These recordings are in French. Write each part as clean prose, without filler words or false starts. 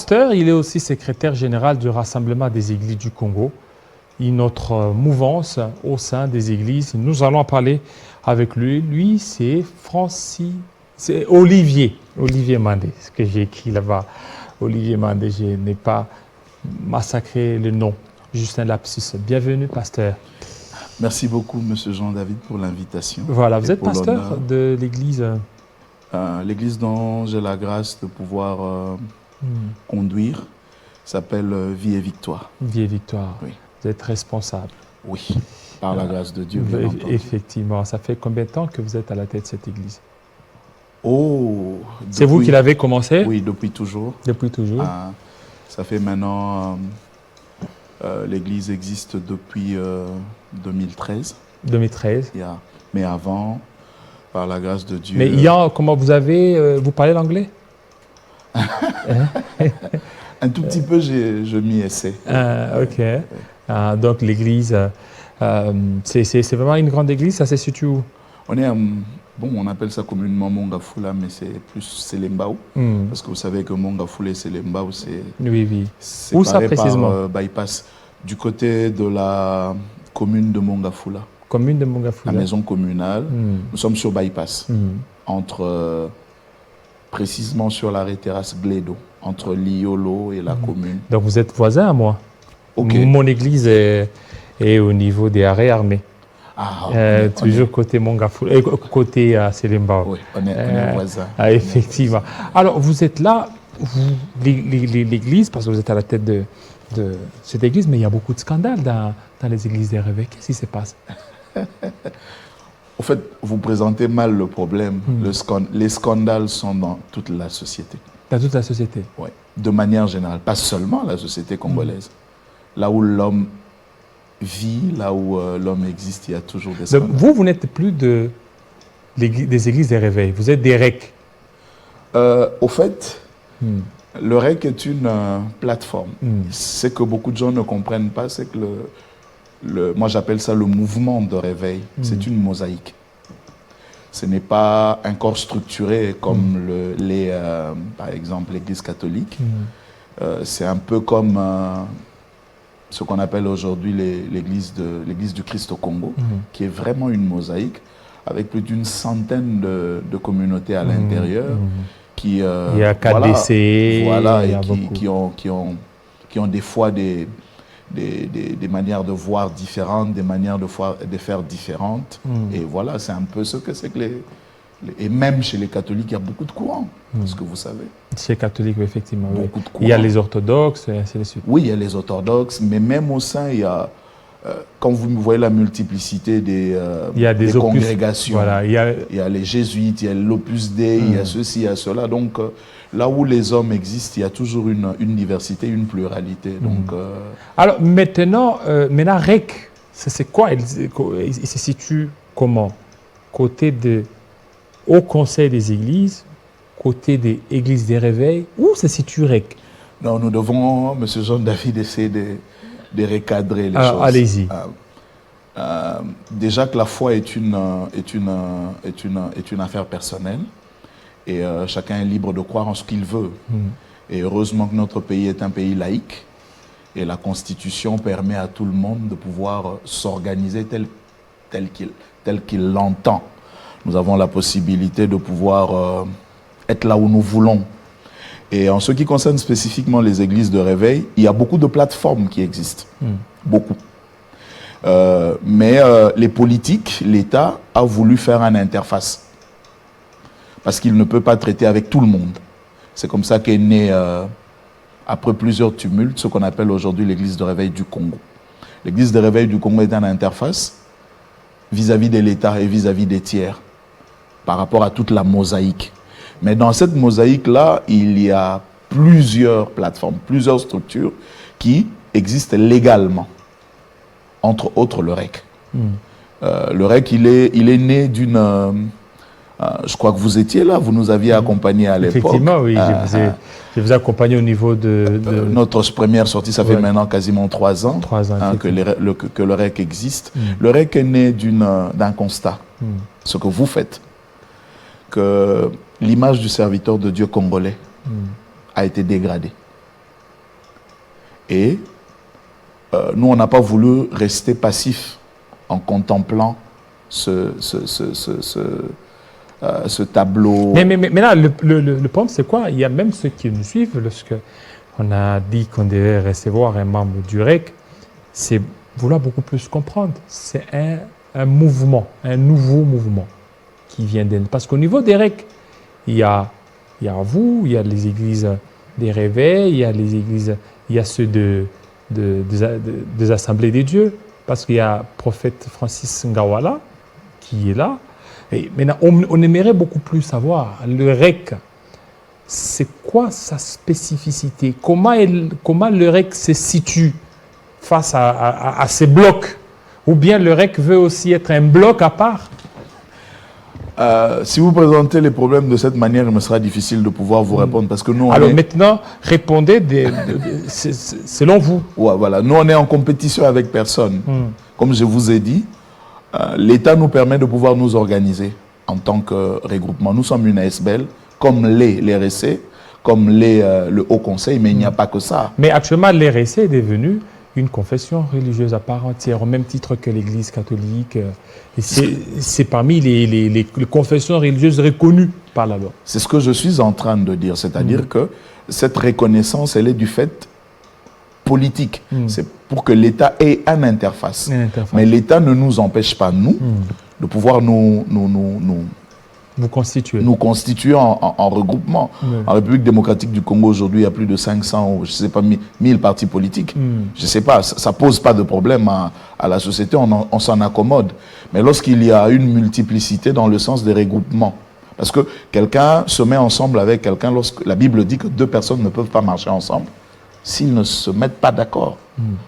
pasteur, il est aussi secrétaire général du Rassemblement des Églises du Congo, une autre mouvance au sein des Églises. Nous allons en parler avec lui. Lui, c'est Olivier Mandé, ce que j'ai écrit là-bas. Olivier Mandé, je n'ai pas massacré le nom, juste un lapsus. Bienvenue, pasteur. Merci beaucoup, Monsieur Jean-David, pour l'invitation. Voilà, vous êtes pasteur de l'église l'église dont j'ai la grâce de pouvoir conduire s'appelle Vie et Victoire. Vie et Victoire. Oui. Vous êtes responsable. Oui, par la grâce de Dieu, bien entendu. Effectivement. Ça fait combien de temps que vous êtes à la tête de cette église? Oh, c'est vous qui l'avez commencé? Oui, depuis toujours. Depuis toujours. Ça fait maintenant... l'église existe depuis 2013. 2013. Mais avant, par la grâce de Dieu... Mais comment vous parlez l'anglais? Un tout petit peu, je m'y essaie. Ok. Donc l'église, c'est vraiment une grande église, ça se situe où? On est on appelle ça communément Mongafula, mais c'est plus Selembao. Parce que vous savez que Mongafula et Selembao, c'est... Oui. Où ça précisément? Par bypass, du côté de la commune de Mongafula. Commune de Mongafula. La maison communale. Nous sommes sur bypass, précisément sur l'arrêt terrasse Gledo, entre l'Iolo et la commune. Donc vous êtes voisin à moi. Okay. Mon église est au niveau des arrêts armés. Toujours côté Mongafula, côté Selembao. Oui, on est voisins. Effectivement. Alors vous êtes là, l'église, parce que vous êtes à la tête de cette église, mais il y a beaucoup de scandales dans les églises des réveils. Qu'est-ce qui se passe? Au fait, vous présentez mal le problème. Les scandales sont dans toute la société. Dans toute la société? Oui, de manière générale. Pas seulement la société congolaise. Là où l'homme vit, là où l'homme existe, il y a toujours des scandales. Donc, vous n'êtes plus des églises des réveils, vous êtes des REC. Au fait, le REC est une plateforme. Ce que beaucoup de gens ne comprennent pas, c'est que moi j'appelle ça le mouvement de réveil. C'est une mosaïque. Ce n'est pas un corps structuré comme par exemple l'église catholique. C'est un peu comme ce qu'on appelle aujourd'hui l'église du Christ au Congo, qui est vraiment une mosaïque avec plus d'une centaine de communautés à l'intérieur. Il y a KDC, voilà, et qui ont des fois des manières de voir différentes, des manières de faire différentes. Et voilà, c'est un peu ce que c'est que et même chez les catholiques, il y a beaucoup de courants, ce que vous savez. Chez les catholiques, effectivement. Beaucoup de courants. Il y a les orthodoxes, et ainsi de suite. Oui, il y a les orthodoxes, mais même au sein, il y a... quand vous voyez la multiplicité des congrégations, voilà, il y a les jésuites, il y a l'Opus Dei, il y a ceci, il y a cela. Donc, là où les hommes existent, il y a toujours une diversité, une pluralité. Donc, alors, maintenant REC, c'est quoi? Il se situe comment? Côté au Conseil des Églises, côté des Églises des Réveils, où se situe REC? Non, nous devons, M. Jean-David, essayer de recadrer les choses. Allez-y. Déjà que la foi est une affaire personnelle et chacun est libre de croire en ce qu'il veut. Et heureusement que notre pays est un pays laïque et la Constitution permet à tout le monde de pouvoir s'organiser tel qu'il l'entend. Nous avons la possibilité de pouvoir être là où nous voulons. Et en ce qui concerne spécifiquement les églises de réveil, il y a beaucoup de plateformes qui existent. Beaucoup. Mais les politiques, l'État a voulu faire une interface. Parce qu'il ne peut pas traiter avec tout le monde. C'est comme ça qu'est né, après plusieurs tumultes, ce qu'on appelle aujourd'hui l'église de réveil du Congo. L'église de réveil du Congo est une interface vis-à-vis de l'État et vis-à-vis des tiers, par rapport à toute la mosaïque. Mais dans cette mosaïque-là, il y a plusieurs plateformes, plusieurs structures qui existent légalement. Entre autres, le REC. Le REC, il est né d'une... je crois que vous étiez là, vous nous aviez accompagnés à l'époque. Effectivement, oui, je vous ai accompagné au niveau de... Notre première sortie, ça fait maintenant quasiment 3 ans, 3 ans que le REC existe. Le REC est né d'un constat, ce que vous faites, que l'image du serviteur de Dieu congolais a été dégradée. Et nous, on n'a pas voulu rester passifs en contemplant ce tableau. Mais là, le problème, c'est quoi? Il y a même ceux qui nous suivent, lorsque on a dit qu'on devait recevoir un membre du REC, c'est vouloir beaucoup plus comprendre. C'est un mouvement, un nouveau mouvement qui vient d'être. Parce qu'au niveau des REC, il y a vous, il y a les églises des réveils, il y a les églises, il y a ceux des assemblées des dieux, parce qu'il y a le prophète Francis Ngawala qui est là. Et maintenant, on aimerait beaucoup plus savoir, le REC, c'est quoi sa spécificité? Comment le REC se situe face à ces blocs? Ou bien le REC veut aussi être un bloc à part? Si vous présentez les problèmes de cette manière, il me sera difficile de pouvoir vous répondre parce que nous. Alors maintenant, répondez selon vous. Ouais, voilà. Nous, on est en compétition avec personne. Comme je vous ai dit, l'État nous permet de pouvoir nous organiser en tant que regroupement. Nous sommes une ASBL, comme les RSC, comme le Haut Conseil, mais il n'y a pas que ça. Mais actuellement, l'RSC est devenu une confession religieuse à part entière, au même titre que l'Église catholique. Et c'est parmi les confessions religieuses reconnues par la loi. C'est ce que je suis en train de dire, c'est-à-dire que cette reconnaissance, elle est du fait politique. C'est pour que l'État ait une interface. Mais l'État ne nous empêche pas, nous, de pouvoir vous constituez. Nous constituons en regroupement. En République démocratique du Congo, aujourd'hui, il y a plus de 500, ou je ne sais pas, 1000 partis politiques. Je ne sais pas, ça ne pose pas de problème à la société, on s'en accommode. Mais lorsqu'il y a une multiplicité dans le sens des regroupements, parce que quelqu'un se met ensemble avec quelqu'un, lorsque la Bible dit que deux personnes ne peuvent pas marcher ensemble, s'ils ne se mettent pas d'accord.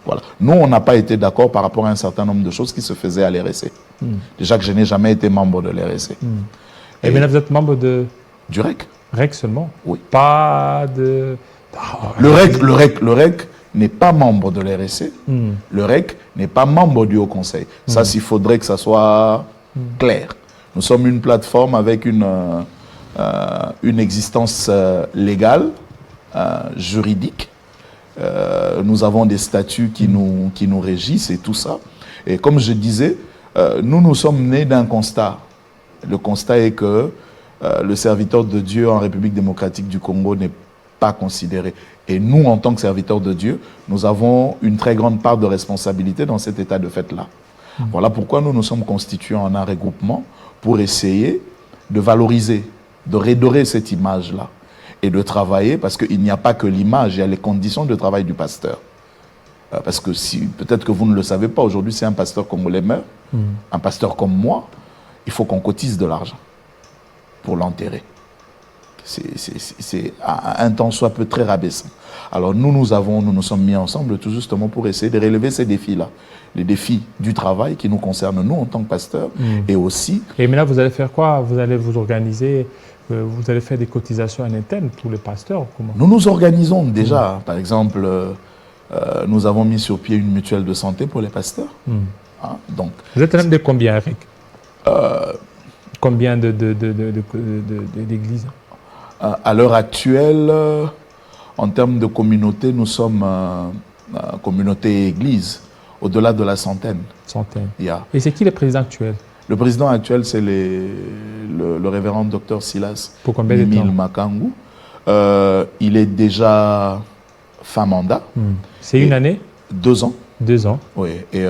Voilà. Nous, on n'a pas été d'accord par rapport à un certain nombre de choses qui se faisaient à l'RSC. Déjà que je n'ai jamais été membre de l'RSC. Et maintenant, vous êtes membre du REC. REC seulement? Oui. Pas de... Le REC n'est pas membre de l'RSC. Le REC n'est pas membre du Haut Conseil. Ça, s'il faudrait que ça soit clair. Nous sommes une plateforme avec une existence légale, juridique. Nous avons des statuts qui nous régissent et tout ça. Et comme je disais, nous sommes nés d'un constat. Le constat est que le serviteur de Dieu en République démocratique du Congo n'est pas considéré. Et nous, en tant que serviteurs de Dieu, nous avons une très grande part de responsabilité dans cet état de fait-là. Voilà pourquoi nous nous sommes constitués en un regroupement pour essayer de valoriser, de redorer cette image-là et de travailler, parce qu'il n'y a pas que l'image, il y a les conditions de travail du pasteur. Parce que peut-être que vous ne le savez pas, aujourd'hui, si un pasteur congolais meurt, un pasteur comme moi, il faut qu'on cotise de l'argent pour l'enterrer. C'est à un temps soit peu très rabaissant. Alors nous nous sommes mis ensemble tout justement pour essayer de relever ces défis-là. Les défis du travail qui nous concernent nous en tant que pasteurs et aussi... Et maintenant vous allez faire quoi? Vous allez vous organiser, vous allez faire des cotisations en interne pour les pasteurs? Comment? Nous nous organisons déjà. Par exemple, nous avons mis sur pied une mutuelle de santé pour les pasteurs. Hein, donc, vous êtes même de combien, Eric? Combien d'églises? À l'heure actuelle, en termes de communauté, nous sommes communauté et église, au-delà de la centaine. Yeah. Et c'est qui le président actuel? Le président actuel, c'est le révérend docteur Silas Makangu. Il est déjà fin mandat. C'est une année? 2 ans. 2 ans. Oui, et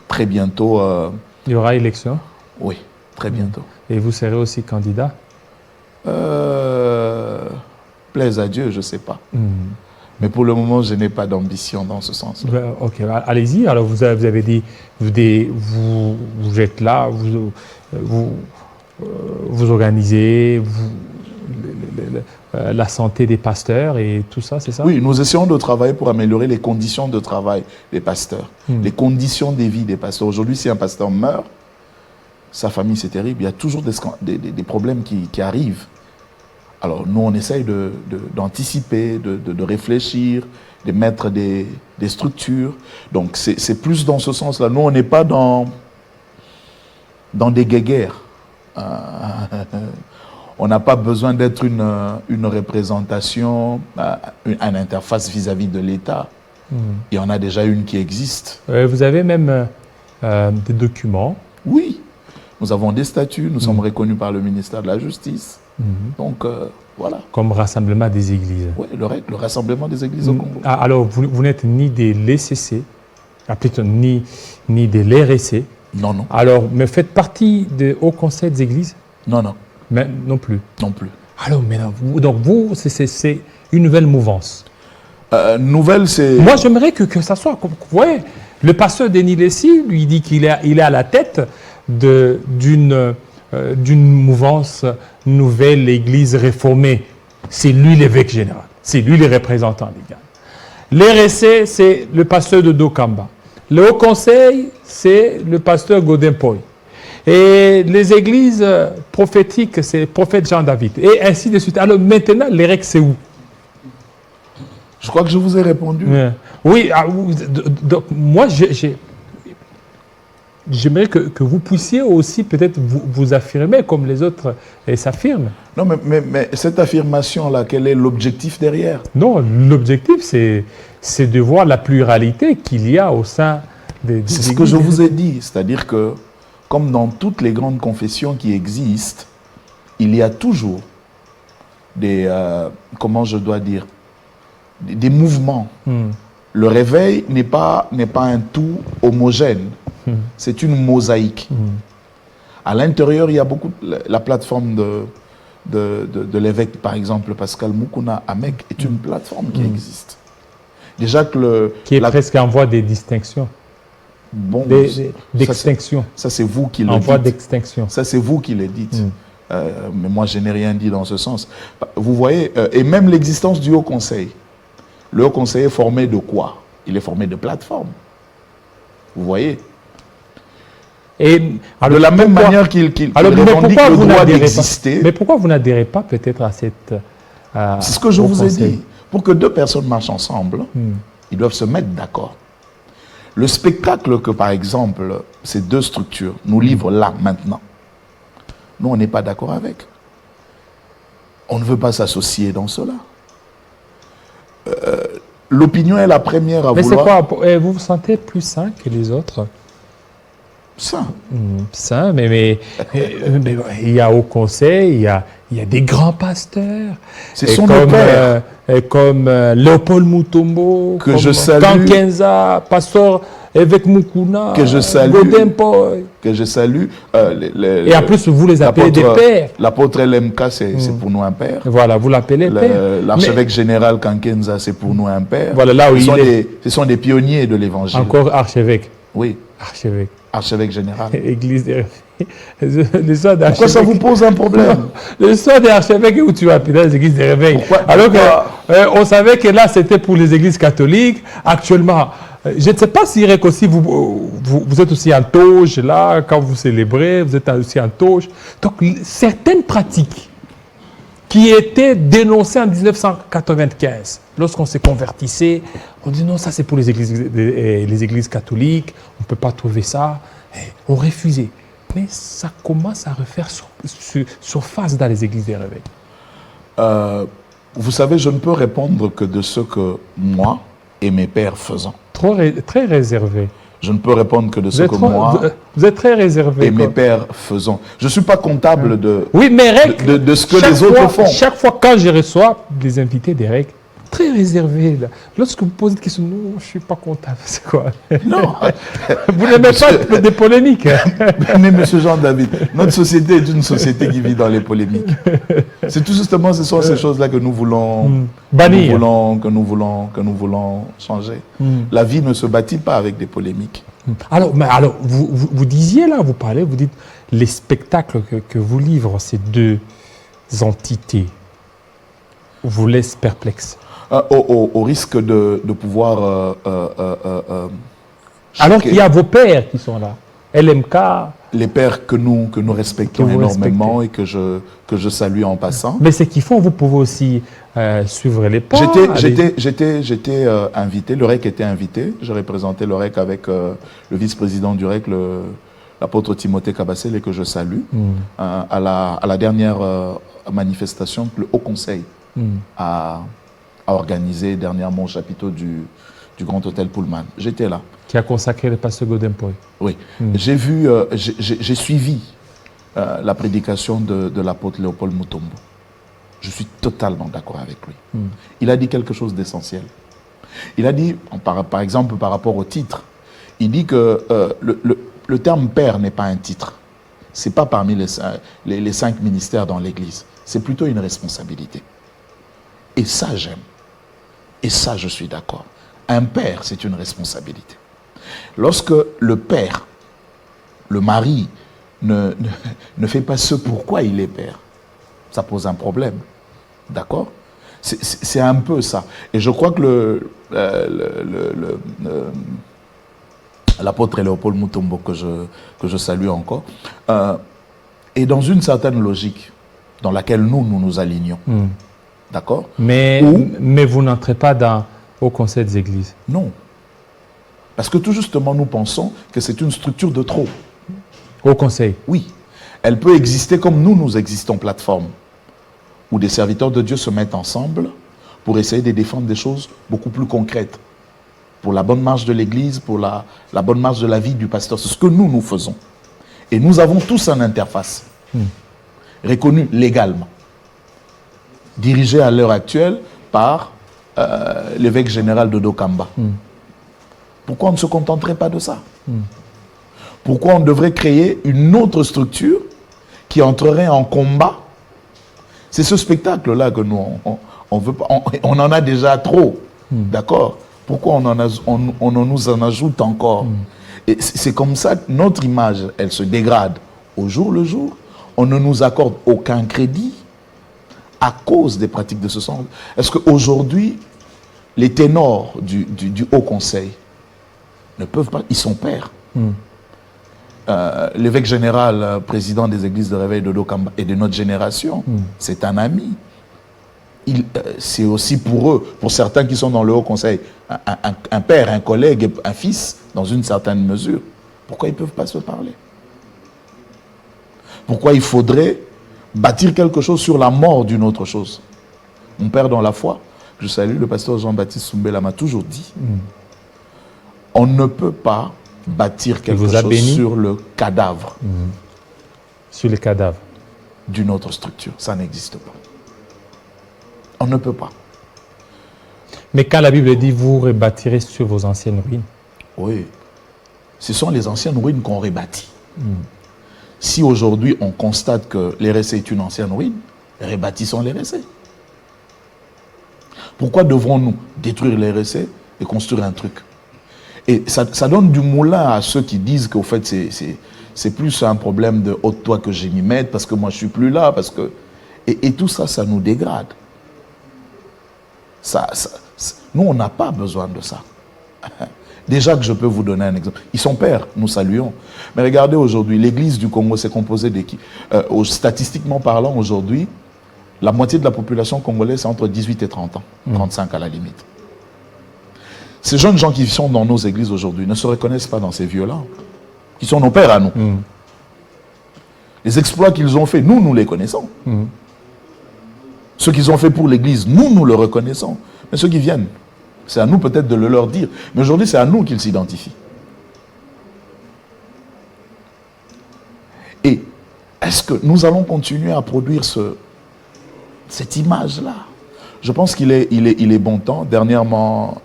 très bientôt... il y aura élection? Oui, très bientôt. Et vous serez aussi candidat? Plaise à Dieu, je ne sais pas. Mais pour le moment, je n'ai pas d'ambition dans ce sens. Ok, allez-y. Alors, vous avez dit, vous êtes là, vous organisez la santé des pasteurs et tout ça, c'est ça? Oui, nous essayons de travailler pour améliorer les conditions de travail des pasteurs, les conditions de vie des pasteurs. Aujourd'hui, si un pasteur meurt, sa famille, c'est terrible. Il y a toujours des problèmes qui arrivent. Alors, nous, on essaye d'anticiper, de réfléchir, de mettre des structures. Donc, c'est plus dans ce sens-là. Nous, on n'est pas dans des guéguerres. On n'a pas besoin d'être une représentation, une interface vis-à-vis de l'État. Il y en a déjà une qui existe. Vous avez même des documents. Oui, nous avons des statuts, nous sommes reconnus par le ministère de la Justice. Donc, voilà. Comme rassemblement des églises. Oui, le rassemblement des églises au Congo. Alors, vous n'êtes ni des LCC, plutôt ni de l'RSC. Non, non. Alors, mais faites partie du Haut Conseil des Églises? Non, non. Mais non plus. Non plus. Alors, maintenant, vous, c'est une nouvelle mouvance. Nouvelle, c'est... Moi, j'aimerais que ça soit... Vous voyez, le pasteur Denis Lessie, lui, dit qu'il est à la tête d'une mouvance nouvelle, l'Église réformée. C'est lui l'évêque général. C'est lui le représentant légal. L'RSC, c'est le pasteur de Dokamba. Le Haut Conseil, c'est le pasteur Godin Poy. Et les églises prophétiques, c'est le prophète Jean-David. Et ainsi de suite. Alors maintenant, l'EREC, c'est où? Je crois que je vous ai répondu. Oui, donc moi, j'aimerais que vous puissiez aussi peut-être vous affirmer comme les autres s'affirment. Non, mais cette affirmation-là, quel est l'objectif derrière? Non, l'objectif, c'est de voir la pluralité qu'il y a au sein des C'est ce que je vous ai dit. C'est-à-dire que, comme dans toutes les grandes confessions qui existent, il y a toujours des, comment je dois dire, des mouvements. Le réveil n'est pas un tout homogène. C'est une mosaïque. À l'intérieur, il y a beaucoup... La plateforme de l'évêque, par exemple, Pascal Moukouna Amek, est une plateforme qui existe. Déjà que qui est presque en voie de distinction. Bon, d'extinction. Ça, c'est vous qui le dites. En voie d'extinction. Ça, c'est vous qui le dites. Mais moi, je n'ai rien dit dans ce sens. Vous voyez, et même l'existence du Haut Conseil. Le Haut Conseil est formé de quoi? Il est formé de plateformes. Vous voyez? Et alors, de la même manière qu'il revendique le droit d'exister. Mais pourquoi vous n'adhérez pas peut-être à cette... C'est ce que je vous ai dit. Pour que deux personnes marchent ensemble, ils doivent se mettre d'accord. Le spectacle que, par exemple, ces deux structures nous livrent là, maintenant, nous, on n'est pas d'accord avec. On ne veut pas s'associer dans cela. L'opinion est la première à vouloir... Mais c'est quoi? Vous vous sentez plus sain que les autres? Sain. Sain, mais il y a au conseil, il y a des grands pasteurs. Ce sont nos pères. Comme Léopold Mutombo, que comme je salue, Kankenza, pasteur évêque Moukouna, que je salue, Godin Poy. Que je salue. Et en plus, vous les appelez des pères. L'apôtre LMK, c'est pour nous un père. Voilà, vous l'appelez père. L'archevêque général Kankenza, c'est pour nous un père. Voilà, là où ce sont des pionniers de l'évangile. Encore archevêque. Oui. Archevêque. Archevêque général. Église des... Pourquoi ça vous pose un problème? L'histoire des archevêques où tu as les églises des réveils. Alors qu'on savait que là, c'était pour les églises catholiques. Actuellement, je ne sais pas si aussi vous êtes aussi en toge, là, quand vous célébrez, vous êtes aussi en toge. Donc, certaines pratiques qui étaient dénoncées en 1995, lorsqu'on se convertissait, on dit non, ça c'est pour les églises catholiques, on ne peut pas trouver ça. On refusait. Mais ça commence à refaire surface dans les églises des réveils. Vous savez, je ne peux répondre que de ce que moi et mes pères faisons. Très réservé. Je ne peux répondre que de ce que moi vous êtes très réservé, et mes pères faisons. Je ne suis pas comptable de ce que les autres font. Chaque fois quand je reçois des invités des règles, très réservé. Là. Lorsque vous posez une question, non, je ne suis pas comptable. C'est quoi? Non. Vous n'aimez pas des polémiques. Mais M. Jean-David, notre société est une société qui vit dans les polémiques. C'est tout justement, ce sont ces choses-là que nous voulons bannir, que nous voulons changer. La vie ne se bâtit pas avec des polémiques. Alors, vous disiez là, vous dites, les spectacles que vous livrent ces deux entités vous laissent perplexe. Au risque de pouvoir... alors qu'il y a vos pères qui sont là. LMK... Les pères que nous respectons énormément et que je salue en passant. Mais ce qu'ils font, vous pouvez aussi suivre les pas. J'étais invité, le REC était invité. Je représentais le REC avec le vice-président du REC, l'apôtre Timothée Kabassel, que je salue, à la dernière manifestation que le Haut Conseil a a organisé dernièrement au chapiteau du Grand Hôtel Pullman. J'étais là. Qui a consacré le pasteur Godempoy. Oui. J'ai vu, j'ai suivi la prédication de l'apôtre Léopold Mutombo. Je suis totalement d'accord avec lui. Il a dit quelque chose d'essentiel. Il a dit, par exemple, par rapport au titre, il dit que le terme père n'est pas un titre. Ce n'est pas parmi les 5 ministères dans l'Église. C'est plutôt une responsabilité. Et ça, j'aime. Et ça, je suis d'accord. Un père, c'est une responsabilité. Lorsque le père, le mari, ne fait pas ce pourquoi il est père, ça pose un problème. D'accord? C'est un peu ça. Et je crois que l'apôtre Léopold Mutombo, que je salue encore, est dans une certaine logique dans laquelle nous alignons. D'accord? Mais vous n'entrez pas au conseil des églises. Non. Parce que tout justement, nous pensons que c'est une structure de trop. Au conseil? Oui. Elle peut exister comme nous existons, plateforme, où des serviteurs de Dieu se mettent ensemble pour essayer de défendre des choses beaucoup plus concrètes. Pour la bonne marche de l'Église, pour la bonne marche de la vie du pasteur. C'est ce que nous faisons. Et nous avons tous une interface, reconnue légalement, dirigée à l'heure actuelle par l'évêque général de Dokamba. Pourquoi on ne se contenterait pas de ça? Pourquoi on devrait créer une autre structure qui entrerait en combat? C'est ce spectacle-là que nous, on veut pas. On en a déjà trop. D'accord? Pourquoi on nous en ajoute encore? Et c'est comme ça que notre image, elle se dégrade au jour le jour. On ne nous accorde aucun crédit à cause des pratiques de ce sens. Est-ce qu'aujourd'hui, les ténors du Haut Conseil ne peuvent pas, ils sont pères. L'évêque général, président des églises de réveil de Dokamba et de notre génération, c'est un ami. C'est aussi pour eux, pour certains qui sont dans le Haut Conseil, un père, un collègue, un fils, dans une certaine mesure. Pourquoi ils ne peuvent pas se parler? Pourquoi il faudrait bâtir quelque chose sur la mort d'une autre chose? Mon père dans la foi, je salue, le pasteur Jean-Baptiste Soumbela m'a toujours dit, on ne peut pas bâtir quelque chose sur le cadavre. Sur le cadavre d'une autre structure. Ça n'existe pas. On ne peut pas. Mais quand la Bible dit vous rebâtirez sur vos anciennes ruines. Oui. Ce sont les anciennes ruines qu'on rebâtit. Si aujourd'hui on constate que l'RSC est une ancienne ruine, rebâtissons l'RSC. Pourquoi devrons-nous détruire l'RSC et construire un truc? Et ça donne du moulin à ceux qui disent qu'au fait c'est plus un problème de ôte-toi que je m'y mette parce que moi je suis plus là, parce que... Et tout ça, ça nous dégrade. Nous, on n'a pas besoin de ça. Déjà que je peux vous donner un exemple. Ils sont pères, nous saluons. Mais regardez aujourd'hui, l'église du Congo s'est composée d'équipes. Statistiquement parlant, aujourd'hui, la moitié de la population congolaise, c'est entre 18 et 30 ans. 35 à la limite. Ces jeunes gens qui sont dans nos églises aujourd'hui ne se reconnaissent pas dans ces vieux-là, qui sont nos pères à nous. Les exploits qu'ils ont faits, nous les connaissons. Ce qu'ils ont fait pour l'église, nous le reconnaissons. Mais ceux qui viennent, c'est à nous peut-être de le leur dire. Mais aujourd'hui, c'est à nous qu'ils s'identifient. Et est-ce que nous allons continuer à produire cette image-là? Je pense qu'il est bon temps. Dernièrement,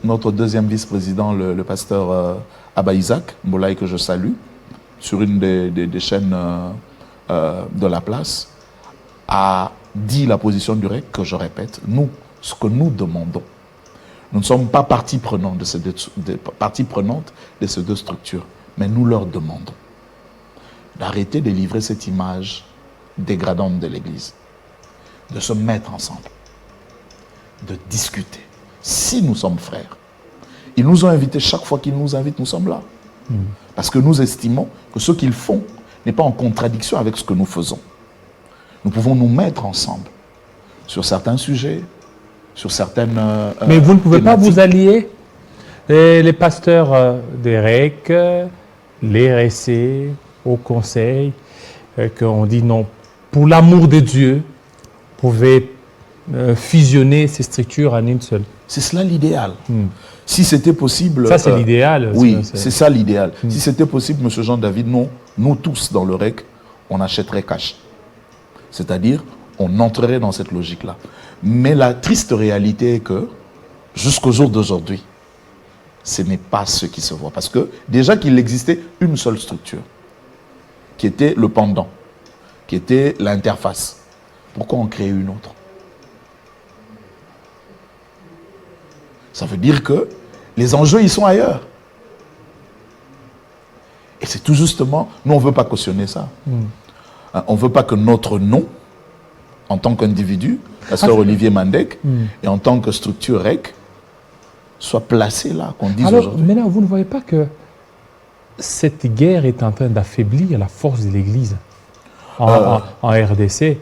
notre deuxième vice-président, le pasteur Abba Isaac Mbolai, que je salue, sur une des chaînes de la place, a dit la position du REC, que je répète, ce que nous demandons. Nous ne sommes pas partie prenante de ces deux structures, mais nous leur demandons d'arrêter de livrer cette image dégradante de l'Église, de se mettre ensemble, de discuter. Si nous sommes frères, ils nous ont invités, chaque fois qu'ils nous invitent, nous sommes là. Parce que nous estimons que ce qu'ils font n'est pas en contradiction avec ce que nous faisons. Nous pouvons nous mettre ensemble sur certains sujets, sur certaines... Mais vous ne pouvez pas vous allier? Les pasteurs des REC, les RSC, au conseil, qu'on dit non, pour l'amour de Dieu, vous pouvez fusionner ces structures en une seule. C'est cela l'idéal. Si c'était possible... Ça, c'est l'idéal. Oui, c'est ça l'idéal. Si c'était possible, M. Jean-David, nous tous dans le REC, on achèterait cash. C'est-à-dire, on entrerait dans cette logique-là. Mais la triste réalité est que, jusqu'au jour d'aujourd'hui, ce n'est pas ce qui se voit. Parce que déjà qu'il existait une seule structure, qui était le pendant, qui était l'interface. Pourquoi on crée une autre? Ça veut dire que les enjeux, ils sont ailleurs. Et c'est tout justement, nous, on ne veut pas cautionner ça. On ne veut pas que notre nom, en tant qu'individu, Pasteur Olivier Mandek, et en tant que structure REC, soit placé là, qu'on dise aujourd'hui. Maintenant, vous ne voyez pas que cette guerre est en train d'affaiblir la force de l'Église en RDC.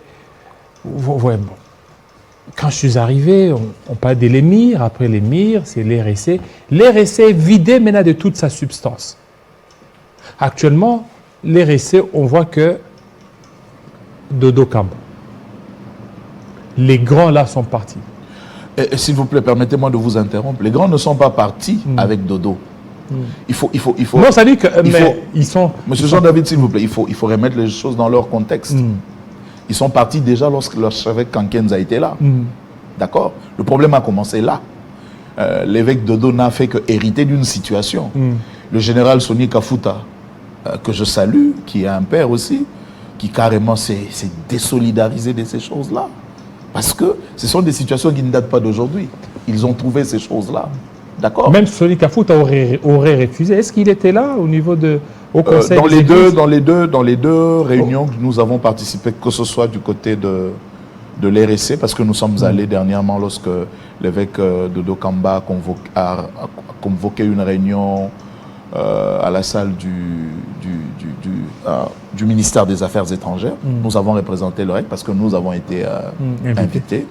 Ouais, bon. Quand je suis arrivé, on parle de l'émir, après l'émir, c'est l'RSC. L'RSC est vidé maintenant de toute sa substance. Actuellement, l'RSC, on voit que Dodo Kamba. Les grands là sont partis. S'il vous plaît, permettez-moi de vous interrompre. Les grands ne sont pas partis avec Dodo. Il faut... Non, ça dit que... ils sont... Monsieur Jean-David, s'il vous plaît, il faut remettre les choses dans leur contexte. Ils sont partis déjà lorsque l'archevêque Kankenza était là. D'accord? Le problème a commencé là. L'évêque Dodo n'a fait que hériter d'une situation. Le général Sonny Kafuta, que je salue, qui est un père aussi, qui carrément s'est désolidarisé de ces choses-là. Parce que ce sont des situations qui ne datent pas d'aujourd'hui. Ils ont trouvé ces choses-là. D'accord? Même Sonny Kafuta aurait refusé. Est-ce qu'il était là au niveau de... Au conseil dans les deux réunions que nous avons participé, que ce soit du côté de l'RSC, parce que nous sommes allés dernièrement lorsque l'évêque Dodo Kamba a convoqué une réunion à la salle du ministère des Affaires étrangères. Nous avons représenté le REC parce que nous avons été invités.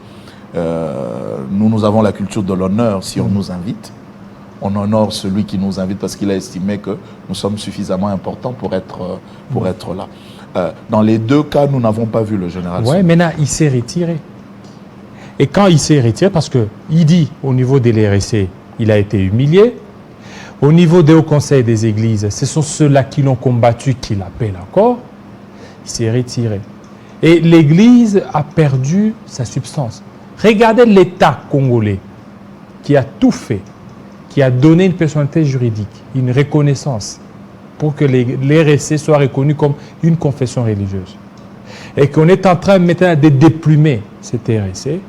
Nous avons la culture de l'honneur si on nous invite. On honore celui qui nous invite parce qu'il a estimé que nous sommes suffisamment importants pour être là. Dans les deux cas, nous n'avons pas vu le général. Oui, maintenant, il s'est retiré. Et quand il s'est retiré, parce qu'il dit, au niveau de l'RSC, il a été humilié. Au niveau des hauts conseils des églises, ce sont ceux-là qui l'ont combattu qui l'appellent encore. Il s'est retiré. Et l'église a perdu sa substance. Regardez l'État congolais qui a tout fait, qui a donné une personnalité juridique, une reconnaissance pour que l'RSC soit reconnu comme une confession religieuse. Et qu'on est en train maintenant de déplumer cet RSC.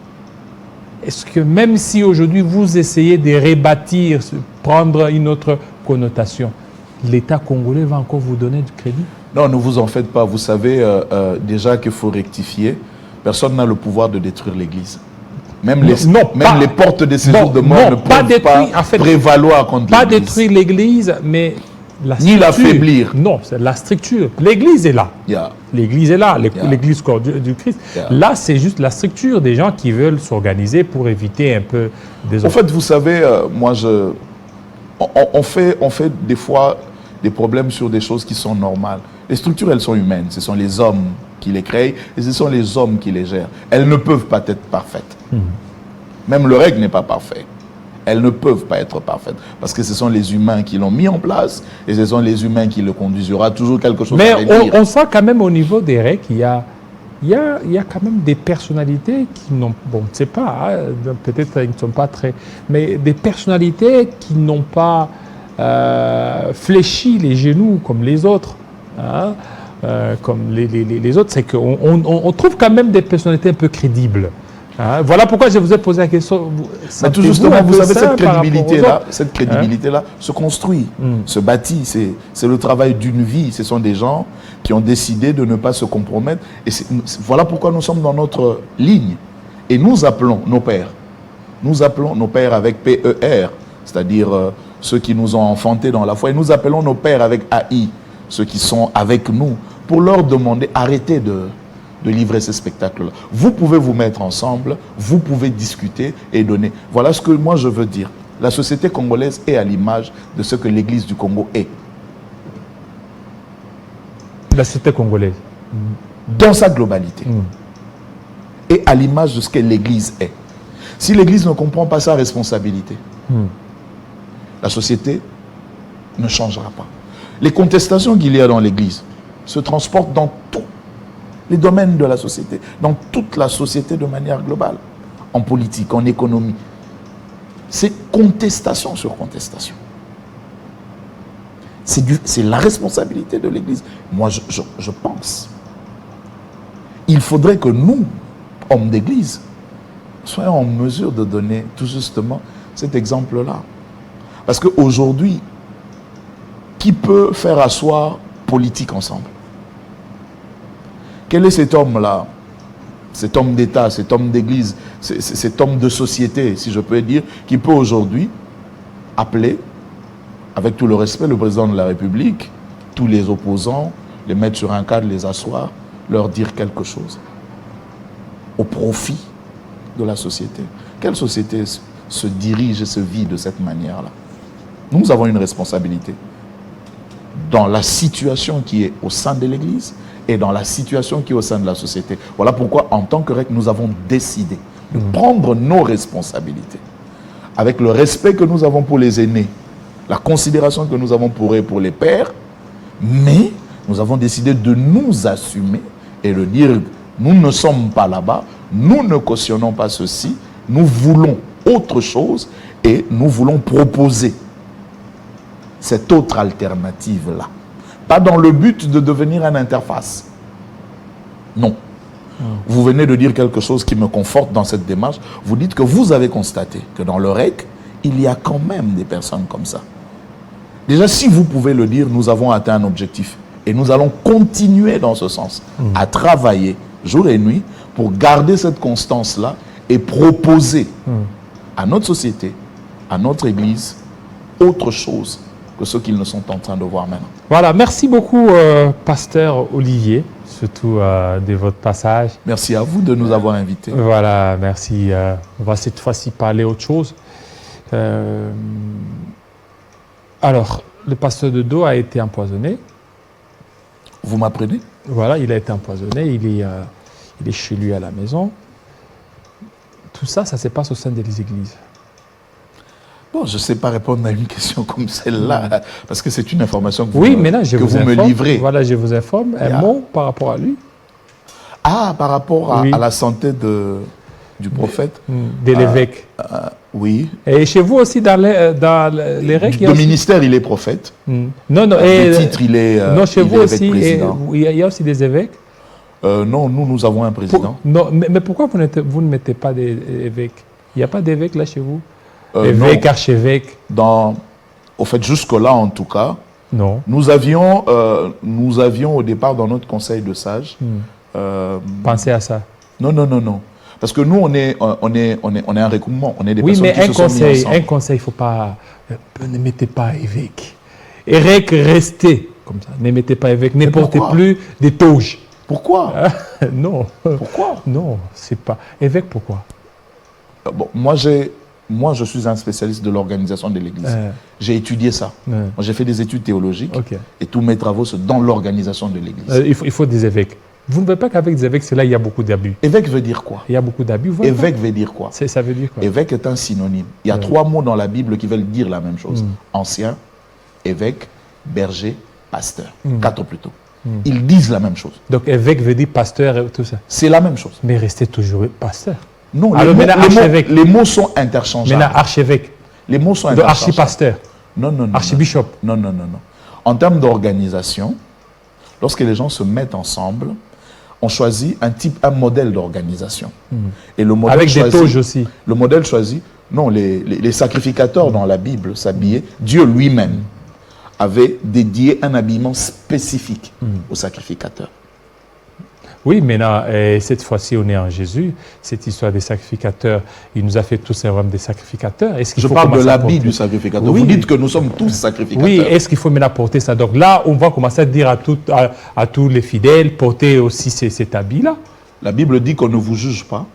Est-ce que même si aujourd'hui vous essayez de rebâtir, prendre une autre connotation, l'État congolais va encore vous donner du crédit? Non, ne vous en faites pas. Vous savez déjà qu'il faut rectifier. Personne n'a le pouvoir de détruire l'Église. Même les portes de séjour de mort ne peuvent pas prévaloir contre l'Église. Pas détruire l'Église, mais ni l'affaiblir. Non, c'est la structure. L'Église est là. L'Église est là, l'Église corps du Christ. Là, c'est juste la structure des gens qui veulent s'organiser pour éviter un peu des... En fait, vous savez, on fait des fois des problèmes sur des choses qui sont normales. Les structures, elles sont humaines. Ce sont les hommes qui les créent et ce sont les hommes qui les gèrent. Elles ne peuvent pas être parfaites. Même le REC n'est pas parfait. Elles ne peuvent pas être parfaites parce que ce sont les humains qui l'ont mis en place et ce sont les humains qui le conduisent. Il y aura toujours quelque chose à redire. Mais on sent quand même au niveau des REC, il y a quand même des personnalités qui n'ont, bon, je ne sais pas, hein, peut-être qu'ils ne sont pas très, mais des personnalités qui n'ont pas fléchi les genoux comme les autres. Hein, comme les autres, c'est qu'on trouve quand même des personnalités un peu crédibles. Hein, voilà pourquoi je vous ai posé la question. Mais tout justement, vous savez, cette crédibilité-là se construit, se bâtit. C'est le travail d'une vie. Ce sont des gens qui ont décidé de ne pas se compromettre. Et voilà pourquoi nous sommes dans notre ligne. Et nous appelons nos pères. Nous appelons nos pères avec PER, c'est-à-dire ceux qui nous ont enfantés dans la foi. Et nous appelons nos pères avec AI, ceux qui sont avec nous, pour leur demander, arrêtez de livrer ces spectacles-là. Vous pouvez vous mettre ensemble, vous pouvez discuter et donner. Voilà ce que moi je veux dire. La société congolaise est à l'image de ce que l'Église du Congo est. La société congolaise. Dans sa globalité. et à l'image de ce que l'Église est. Si l'Église ne comprend pas sa responsabilité, la société ne changera pas. Les contestations qu'il y a dans l'Église se transportent dans tous les domaines de la société, dans toute la société de manière globale, en politique, en économie. C'est contestation sur contestation. C'est la responsabilité de l'Église. Moi, je pense. Il faudrait que nous, hommes d'Église, soyons en mesure de donner tout justement cet exemple-là. Parce qu'aujourd'hui, qui peut faire asseoir politique ensemble? Quel est cet homme-là? Cet homme d'État, cet homme d'Église, cet homme de société, si je peux dire, qui peut aujourd'hui appeler, avec tout le respect, le président de la République, tous les opposants, les mettre sur un cadre, les asseoir, leur dire quelque chose au profit de la société. Quelle société se dirige et se vit de cette manière-là? Nous avons une responsabilité dans la situation qui est au sein de l'Église et dans la situation qui est au sein de la société. Voilà pourquoi, en tant que REC, nous avons décidé de prendre nos responsabilités avec le respect que nous avons pour les aînés, la considération que nous avons pour eux, pour les pères, mais nous avons décidé de nous assumer et de dire, nous ne sommes pas là-bas, nous ne cautionnons pas ceci, nous voulons autre chose et nous voulons proposer cette autre alternative-là. Pas dans le but de devenir une interface. Non. Vous venez de dire quelque chose qui me conforte dans cette démarche. Vous dites que vous avez constaté que dans le REC, il y a quand même des personnes comme ça. Déjà, si vous pouvez le dire, nous avons atteint un objectif. Et nous allons continuer dans ce sens, à travailler jour et nuit pour garder cette constance-là et proposer à notre société, à notre Église, autre chose que ce qu'ils ne sont en train de voir maintenant. Voilà, merci beaucoup, pasteur Olivier, surtout de votre passage. Merci à vous de nous avoir invités. Voilà, merci. On va cette fois-ci parler autre chose. Alors, le pasteur de Do a été empoisonné. Vous m'apprenez? Voilà, il a été empoisonné, il est chez lui à la maison. Tout ça, ça se passe au sein des églises. Bon, je ne sais pas répondre à une question comme celle-là, parce que c'est une information que vous, oui, mais là, je vous me livrez. Voilà, je vous informe. Un mot par rapport à lui. Ah, par rapport à la santé du prophète. De l'évêque. Oui. Et chez vous aussi, dans les règles. Le ministère, il est prophète. Non, non. Le titre, il est. Non, chez vous aussi, il y a aussi des évêques. Non, nous avons un président. Non, mais pourquoi vous ne mettez pas d'évêques? Il n'y a pas d'évêques là chez vous? Évêque, archevêque. Au fait, jusque-là, en tout cas, non. Nous avions au départ dans notre conseil de sages. Pensez à ça. Non. Parce que nous, on est un regroupement. On est des personnes qui se sont mis ensemble. Un conseil, il ne faut pas. Ne mettez pas évêque. Évêque, restez comme ça. Ne mettez pas évêque. Ne portez plus des toges. Pourquoi? Non. Pourquoi? Non, c'est pas. Évêque, pourquoi? Bon, moi, je suis un spécialiste de l'organisation de l'Église. J'ai étudié ça. Moi, j'ai fait des études théologiques et tous mes travaux sont dans l'organisation de l'Église. Il faut des évêques. Vous ne voyez pas qu'avec des évêques, c'est là il y a beaucoup d'abus. Évêque veut dire quoi? Il y a beaucoup d'abus. Évêque veut dire quoi? Ça veut dire quoi? Évêque est un synonyme. Il y a 3 mots dans la Bible qui veulent dire la même chose. Ancien, évêque, berger, pasteur. 4 plutôt. Ils disent la même chose. Donc évêque veut dire pasteur et tout ça. C'est la même chose. Mais restez toujours pasteur. Non, alors, les mots sont interchangeables. Maintenant, archevêque. Les mots sont interchangeables. Archipasteur. Non. Archibishop. Non. En termes d'organisation, lorsque les gens se mettent ensemble, on choisit un modèle d'organisation. Et le modèle avec des toges aussi. Le modèle choisi, non, les sacrificateurs dans la Bible s'habillaient, Dieu lui-même avait dédié un habillement spécifique aux sacrificateurs. Oui, maintenant, cette fois-ci, on est en Jésus. Cette histoire des sacrificateurs, il nous a fait tous des sacrificateurs. Je parle de l'habit du sacrificateur. Oui. Vous dites que nous sommes tous sacrificateurs. Oui, est-ce qu'il faut maintenant porter ça? Donc là, on va commencer à dire à tous les fidèles, porter aussi cet habit-là. La Bible dit qu'on ne vous juge pas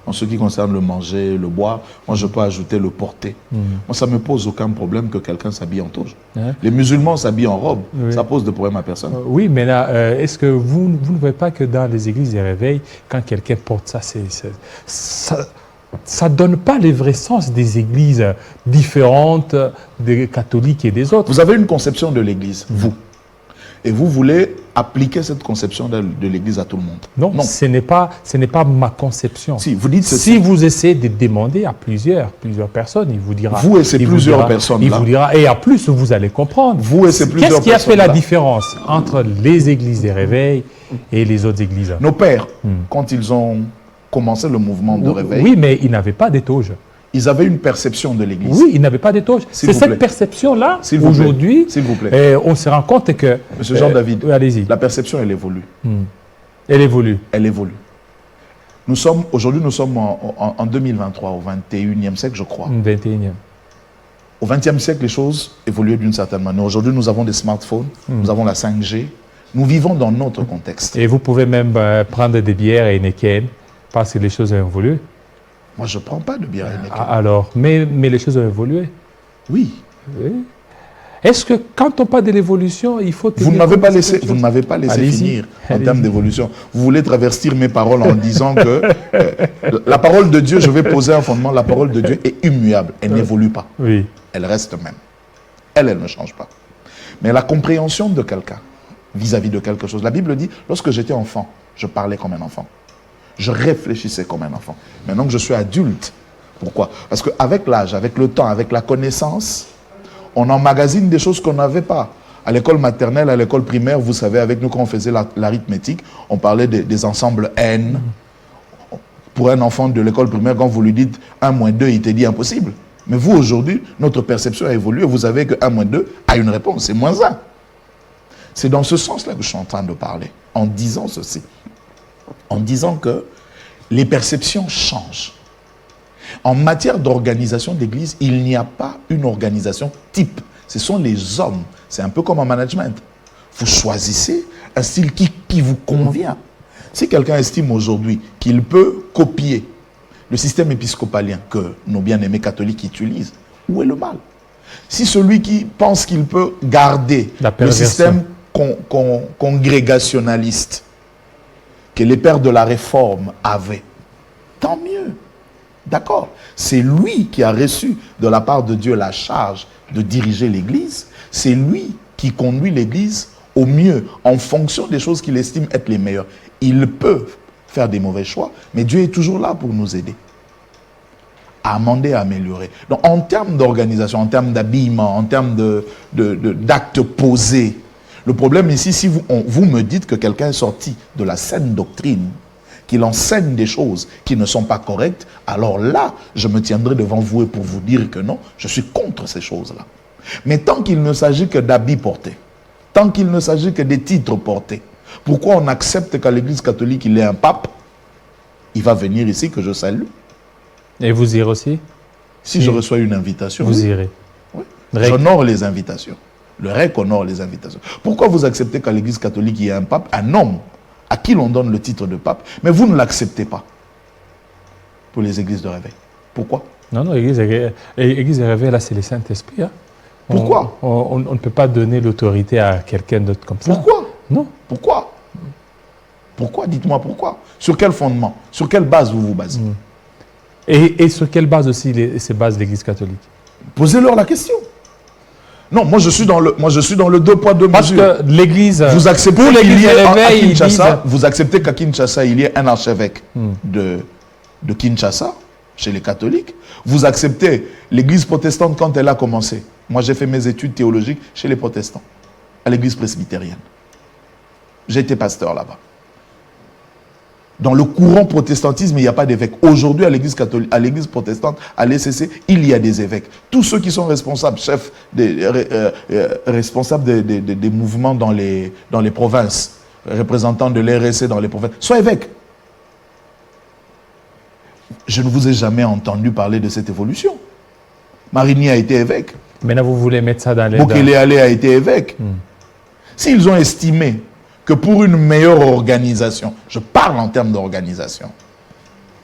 En ce qui concerne le manger, le boire, moi je peux ajouter le porter. Moi ça ne me pose aucun problème que quelqu'un s'habille en toge. Les musulmans s'habillent en robe, ça pose de problème à personne. Oui, mais là, est-ce que vous ne voyez pas que dans les églises des réveils, quand quelqu'un porte ça, ça ne donne pas le vrai sens des églises différentes des catholiques et des autres? Vous avez une conception de l'église, vous. Et vous voulez appliquer cette conception de l'église à tout le monde. Non. Ce n'est pas ma conception. Si, vous dites si vous essayez de demander à plusieurs personnes, il vous dira... Vous et ces plusieurs personnes-là. Il vous dira, et en plus, vous allez comprendre. Vous et ces plusieurs personnes-là. Qu'est-ce qui a fait la différence entre les églises des réveils et les autres églises? Nos pères, quand ils ont commencé le mouvement de réveil... Oui, mais ils n'avaient pas des toges. Ils avaient une perception de l'église. Oui, ils n'avaient pas des toges. C'est cette perception-là, aujourd'hui, on se rend compte que... Monsieur Jean-David, allez-y. La perception, elle évolue. Elle évolue. Elle évolue. Aujourd'hui, nous sommes en 2023, au 21e siècle, je crois. 21e. Au 20e siècle, les choses évoluaient d'une certaine manière. Aujourd'hui, nous avons des smartphones, nous avons la 5G. Nous vivons dans notre contexte. Et vous pouvez même prendre des bières et Heineken parce que les choses ont évolué. Moi, je ne prends pas de bière Heineken. Alors, mais les choses ont évolué. Oui. Est-ce que quand on parle de l'évolution, il faut... Vous ne m'avez pas laissé finir en termes d'évolution. Vous voulez travestir mes paroles en disant que la parole de Dieu, je vais poser un fondement, la parole de Dieu est immuable. Elle n'évolue pas. Oui. Elle reste même. Elle ne change pas. Mais la compréhension de quelqu'un vis-à-vis de quelque chose. La Bible dit, lorsque j'étais enfant, je parlais comme un enfant. Je réfléchissais comme un enfant. Maintenant que je suis adulte, pourquoi? Parce qu'avec l'âge, avec le temps, avec la connaissance, on emmagasine des choses qu'on n'avait pas. À l'école maternelle, à l'école primaire, vous savez, avec nous, quand on faisait l'arithmétique, on parlait des ensembles N. Pour un enfant de l'école primaire, quand vous lui dites 1 moins 2, il te dit impossible. Mais vous, aujourd'hui, notre perception a évolué. Vous savez que 1 moins 2 a une réponse, c'est moins 1. C'est dans ce sens-là que je suis en train de parler, en disant ceci. En disant que les perceptions changent. En matière d'organisation d'église, il n'y a pas une organisation type. Ce sont les hommes. C'est un peu comme en management. Vous choisissez un style qui vous convient. Si quelqu'un estime aujourd'hui qu'il peut copier le système épiscopalien que nos bien-aimés catholiques utilisent, où est le mal? Si celui qui pense qu'il peut garder le système congrégationaliste que les pères de la Réforme avaient, tant mieux. D'accord? C'est lui qui a reçu de la part de Dieu la charge de diriger l'Église. C'est lui qui conduit l'Église au mieux en fonction des choses qu'il estime être les meilleures. Il peut faire des mauvais choix, mais Dieu est toujours là pour nous aider à amender, à améliorer. Donc en termes d'organisation, en termes d'habillement, en termes d'actes posés, le problème ici, si vous me dites que quelqu'un est sorti de la saine doctrine, qu'il enseigne des choses qui ne sont pas correctes, alors là, je me tiendrai devant vous et pour vous dire que non, je suis contre ces choses-là. Mais tant qu'il ne s'agit que d'habits portés, tant qu'il ne s'agit que des titres portés, pourquoi on accepte qu'à l'Église catholique, il y ait un pape? Il va venir ici, que je salue. Et vous irez aussi? Si je reçois une invitation, vous irez. Oui. J'honore les invitations. Le REC honore les invitations. Pourquoi vous acceptez qu'à l'Église catholique, il y ait un pape, un homme, à qui l'on donne le titre de pape, mais vous ne l'acceptez pas pour les églises de réveil? Pourquoi? Non, l'église de réveil, là, c'est le Saint-Esprit. Hein. Pourquoi? On ne peut pas donner l'autorité à quelqu'un d'autre comme ça. Pourquoi? Non. Pourquoi? Pourquoi? Dites-moi pourquoi. Sur quel fondement? Sur quelle base vous vous basez? Et sur quelle base aussi se base l'Église catholique? Posez-leur la question. Non, moi je suis dans le 2 poids 2 mesures. Parce que l'Église, vous acceptez qu'il y ait à Kinshasa, vous acceptez qu'à Kinshasa il y ait un archevêque de Kinshasa chez les catholiques. Vous acceptez l'Église protestante quand elle a commencé. Moi j'ai fait mes études théologiques chez les protestants, à l'Église presbytérienne. J'ai été pasteur là-bas. Dans le courant protestantisme, il n'y a pas d'évêque. Aujourd'hui, à l'Église catholique, à l'Église protestante, à l'ECC, il y a des évêques. Tous ceux qui sont responsables, chefs, responsables des mouvements dans les provinces, représentants de l'RSC dans les provinces, sont évêques. Je ne vous ai jamais entendu parler de cette évolution. Marigny a été évêque. Maintenant, vous voulez mettre ça dans les... Bokele Ale a été évêque. S'ils ont estimé que pour une meilleure organisation, je parle en termes d'organisation,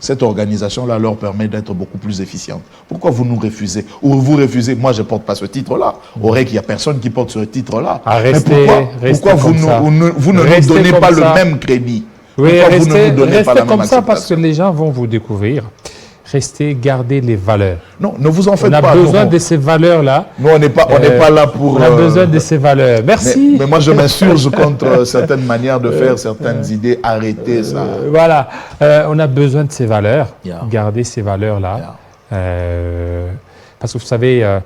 cette organisation-là leur permet d'être beaucoup plus efficiente. Pourquoi vous nous refusez? Ou vous refusez? Moi, je ne porte pas ce titre-là. Aurait qu'il n'y a personne qui porte ce titre-là. Pourquoi vous ne nous donnez pas le même crédit? Oui, restez comme ça parce que les gens vont vous découvrir. Restez, gardez les valeurs. Non, ne vous en faites pas. On a besoin de ces valeurs-là. Nous, on n'est pas là pour... On a besoin de ces valeurs. Merci. Mais moi, je m'insurge contre certaines manières de faire, certaines idées. Arrêtez ça. Voilà. On a besoin de ces valeurs. Gardez ces valeurs-là. Parce que vous savez,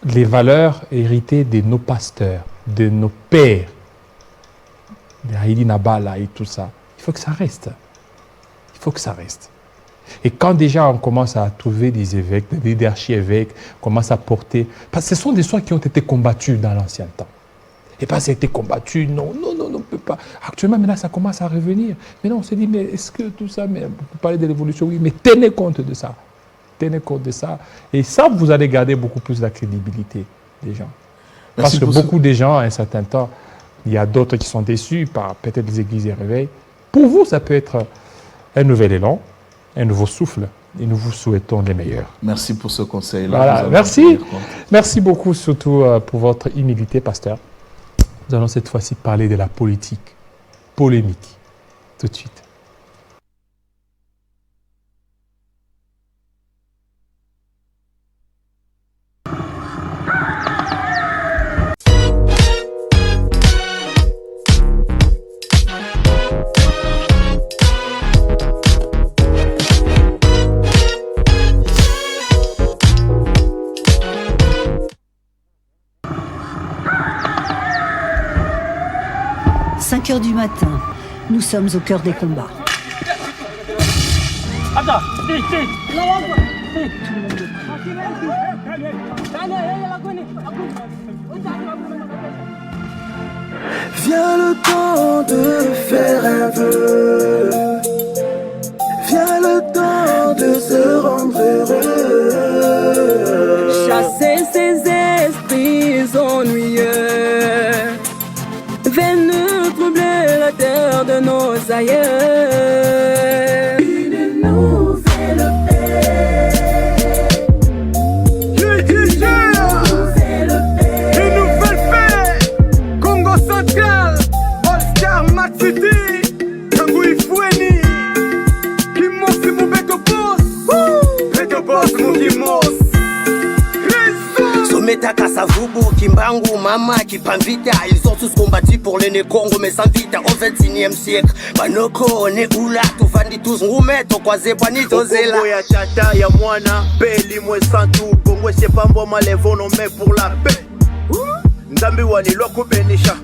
les valeurs héritées de nos pasteurs, de nos pères, de Haïdi Nabala et tout ça, il faut que ça reste. Il faut que ça reste. Et quand déjà on commence à trouver des évêques, des archi-évêques, commence à porter... Parce que ce sont des soins qui ont été combattus dans l'ancien temps. Et pas ça a été combattu, non, on ne peut pas. Actuellement, maintenant, ça commence à revenir. Maintenant, on se dit, mais est-ce que tout ça, mais vous parlez de l'évolution, oui, mais tenez compte de ça. Tenez compte de ça. Et ça, vous allez garder beaucoup plus la crédibilité des gens. Parce que beaucoup de gens, à un certain temps, il y a d'autres qui sont déçus par peut-être les églises et réveils. Pour vous, ça peut être un nouvel élan, un nouveau souffle, et nous vous souhaitons les meilleurs. Merci pour ce conseil-là. Voilà, merci. Merci beaucoup, surtout pour votre humilité, pasteur. Nous allons cette fois-ci parler de la politique, polémique, tout de suite. Du matin, nous sommes au cœur des combats. Vient le temps de faire un vœu. Vient le temps de se rendre heureux. Chasser ces esprits ennuyeux. Venez troubler la terre de nos aïeux. Une nouvelle paix. Une nouvelle paix. Congo central. All-Star Matiti. Tanguy Foueni. Kimos Moubeko Boss. Beko Boss Moukimos. Metaka Savubu, Kimbangu, Mama, Kipamvita. Ils ont tous combattu pour l'aîné Congo, mais sans vita au 21e siècle. Banoko, ne Oula, tout vandi tous Roumet, au Kwazé, Bonito, Zela. Congo ya Tata, ya Mwana, Peli, Mouessantou, Congo, c'est pas bon, les vents, mais pour la paix. Ndambi Wani, Loko Benisha.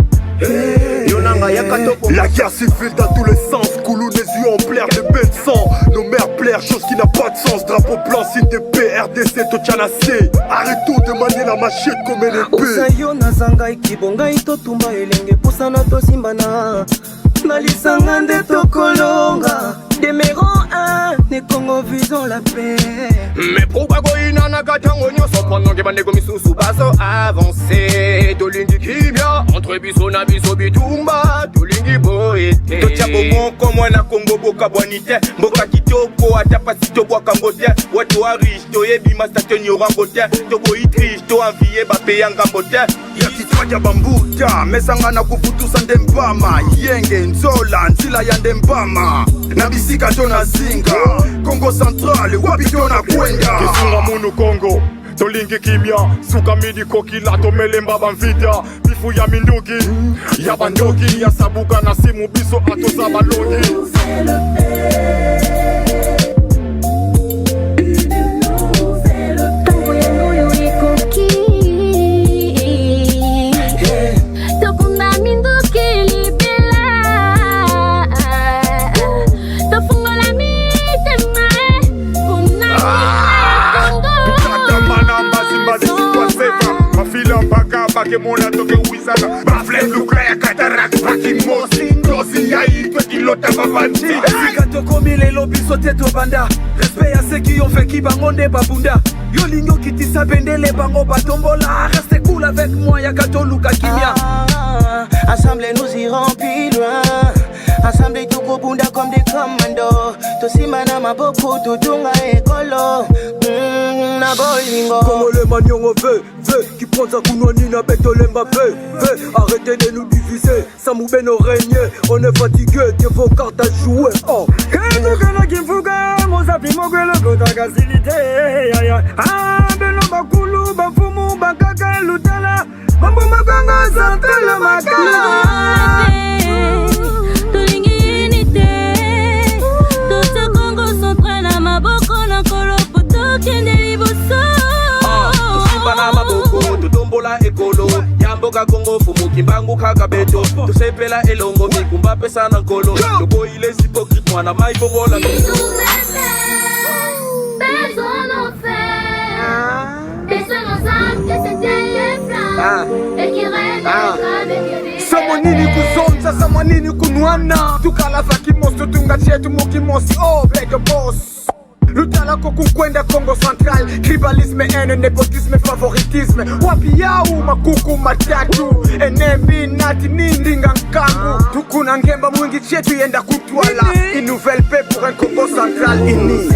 La guerre civile dans tous les sens. Koulou, les yeux en plaire de bains de sang. Nos mères plairent, chose qui n'a pas de sens. Drapeau blanc, signe de paix, RDC, Tochanase. Arrêtons de manier la machette comme une épée. Usayo na zanga ikibonga itotumba elenge pusana tosimbana. Nalisanga nde tokolonga. Demeurons un, ne Congo visons la paix. Mais pourquoi goïna na katango nyonso pendant que bandeko misusu baso avancé. Tolingi kimia entre biso na biso bitumba. Tolingi boete. Totia bomo comme na Congo boka bonite. Mboka kitoko ata pasi to boka mbote. Watu wa riche to yebi mastation yorangote. To boy triche to envier ba payanga mbote. Ya kitwaja bambuta mesanga na kufutusa ndembama. Yenge nzola nzila ya ndembama. Na bisika to na zinga Congo central wapi to na kwenda. Kisunga munu Congo tolingi kimia suka midi kokila tomelemba bamvita bifu ya mindugi ya bandogi ya sabuka na simu biso atoza balongi. Que mona toke wizana Baflem lukla ya katarak Baki mosi Ndozi ya itwe kilota babanti Sika toko mile lobi sote to banda Respect à ceux qui ont fait qui bangonde babunda Yolingo kitisa bendele bango batombola Restez cool avec moi ya kato luka kimia Assemblée nous irons plus loin Ensemble tukubunda comme des commandos. Tosimba na maboko tutunga ekolo. Na bolingo Congolais manion veut qui prend sa kunwani na beto l'Mbappé. Arrêtez de nous diviser, ça moube nos régner. On est fatigué, tiens vos cartes à jouer. Oh Kena kimfuga, mozapi mogwele kota gasilite. Ah beno bakulu, bafumu, bakaka, lutala. Mambo maganga, santele makala. Tolingi unité, Toto Congo central na maboko na kolopo tokende liboso. Tosimba na maboko, totombola ekolo. Yamboka Congo fumu kimbangu kakabeto. Tosepela elongo mikumba pesa na nkolo. Toko ile hypocrite mwana mai bobola. Personne n'en fait. Personne ensemble que c'était les flammes. Et qui règne avec Samonini kuzonza, samonini kunwana. Tukalaza kimosto, tunga chetu mukimosi. Oh, like a boss. Lutala kukwenda Congo Central. Tribalisme, haine, népotisme, favoritisme. Wapi yau makuku matatu. Enemi nati nindinga nkangu. Tukuna ngemba mwingi chetu yenda kutwala. Une nouvelle paix pour un Congo Central ini.